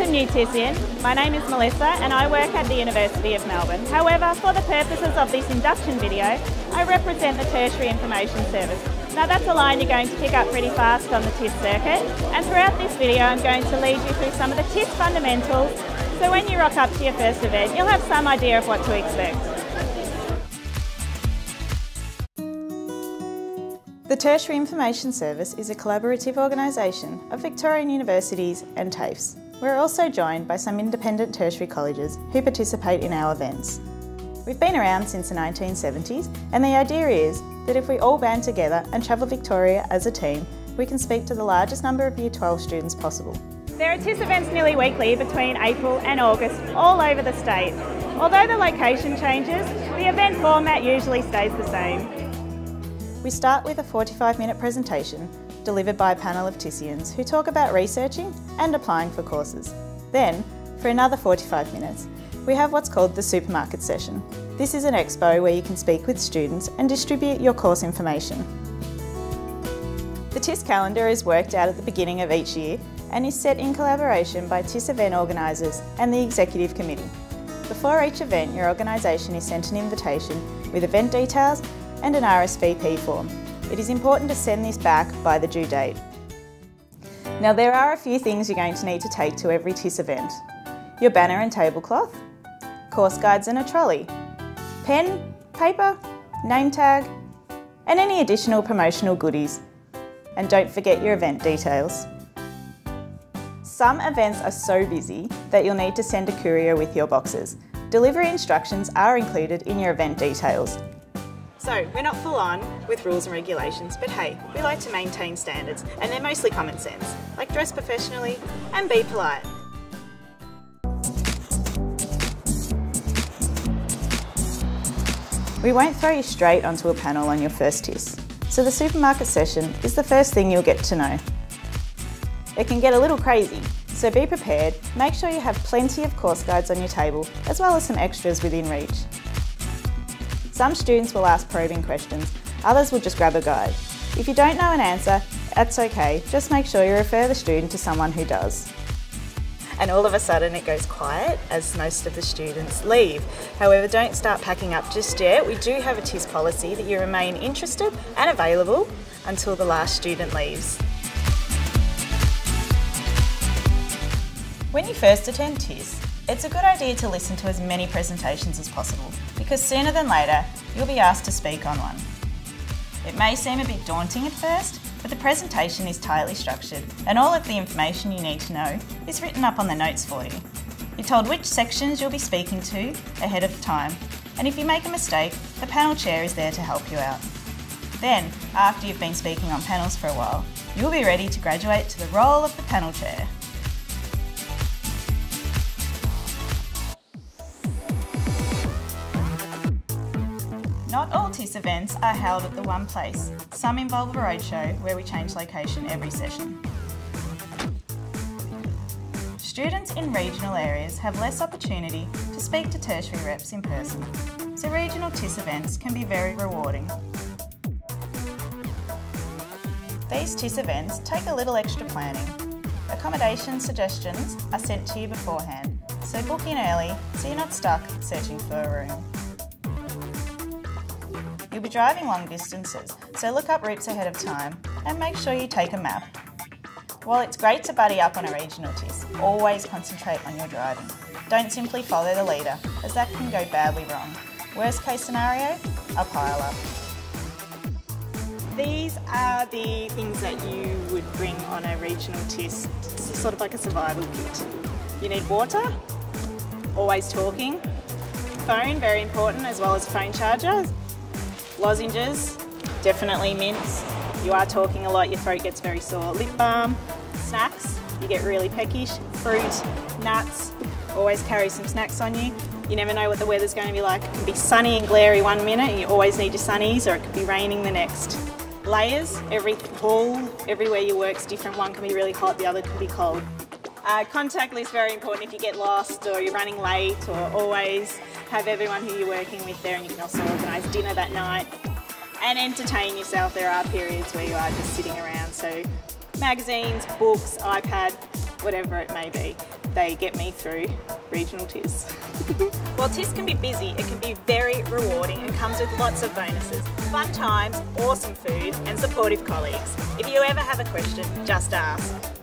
a new Tissian. My name is Melissa and I work at the University of Melbourne. However, for the purposes of this induction video, I represent the Tertiary Information Service. Now that's a line you're going to pick up pretty fast on the TIS circuit, and throughout this video I'm going to lead you through some of the TIS fundamentals, so when you rock up to your first event you'll have some idea of what to expect. The Tertiary Information Service is a collaborative organisation of Victorian universities and TAFEs. We're also joined by some independent tertiary colleges who participate in our events. We've been around since the 1970s, and the idea is that if we all band together and travel Victoria as a team, we can speak to the largest number of Year 12 students possible. There are TIS events nearly weekly between April and August all over the state. Although the location changes, the event format usually stays the same. We start with a 45-minute presentation delivered by a panel of Tissians who talk about researching and applying for courses. Then, for another 45 minutes, we have what's called the supermarket session. This is an expo where you can speak with students and distribute your course information. The TIS calendar is worked out at the beginning of each year and is set in collaboration by TIS event organisers and the Executive Committee. Before each event, your organisation is sent an invitation with event details and an RSVP form. It is important to send this back by the due date. Now there are a few things you're going to need to take to every TIS event. Your banner and tablecloth, course guides and a trolley, pen, paper, name tag, and any additional promotional goodies. And don't forget your event details. Some events are so busy that you'll need to send a courier with your boxes. Delivery instructions are included in your event details. So, we're not full on with rules and regulations, but hey, we like to maintain standards, and they're mostly common sense, like dress professionally and be polite. We won't throw you straight onto a panel on your first TIS, so the supermarket session is the first thing you'll get to know. It can get a little crazy, so be prepared. Make sure you have plenty of course guides on your table, as well as some extras within reach. Some students will ask probing questions, others will just grab a guide. If you don't know an answer, that's okay, just make sure you refer the student to someone who does. And all of a sudden it goes quiet as most of the students leave. However, don't start packing up just yet. We do have a TIS policy that you remain interested and available until the last student leaves. When you first attend TIS, it's a good idea to listen to as many presentations as possible, because sooner than later, you'll be asked to speak on one. It may seem a bit daunting at first, but the presentation is tightly structured and all of the information you need to know is written up on the notes for you. You're told which sections you'll be speaking to ahead of time, and if you make a mistake, the panel chair is there to help you out. Then, after you've been speaking on panels for a while, you'll be ready to graduate to the role of the panel chair. Not all TIS events are held at the one place. Some involve a roadshow where we change location every session. Students in regional areas have less opportunity to speak to tertiary reps in person, so regional TIS events can be very rewarding. These TIS events take a little extra planning. Accommodation suggestions are sent to you beforehand, so book in early so you're not stuck searching for a room. You'll be driving long distances, so look up routes ahead of time and make sure you take a map. While it's great to buddy up on a regional TIS, always concentrate on your driving. Don't simply follow the leader, as that can go badly wrong. Worst case scenario, a pile up. These are the things that you would bring on a regional TIS. It's sort of like a survival kit. You need water, always talking, phone, very important, as well as a phone charger. Lozenges, definitely mints. You are talking a lot, your throat gets very sore. Lip balm, snacks, you get really peckish. Fruit, nuts, always carry some snacks on you. You never know what the weather's going to be like. It can be sunny and glary one minute and you always need your sunnies, or it could be raining the next. Layers, every hall, everywhere you work's different. One can be really hot, the other can be cold. Contact list, very important if you get lost or you're running late, or always have everyone who you're working with there, and you can also organise dinner that night and entertain yourself. There are periods where you are just sitting around, so magazines, books, iPad, whatever it may be, they get me through regional TIS. While TIS can be busy, it can be very rewarding and comes with lots of bonuses, fun times, awesome food and supportive colleagues. If you ever have a question, just ask.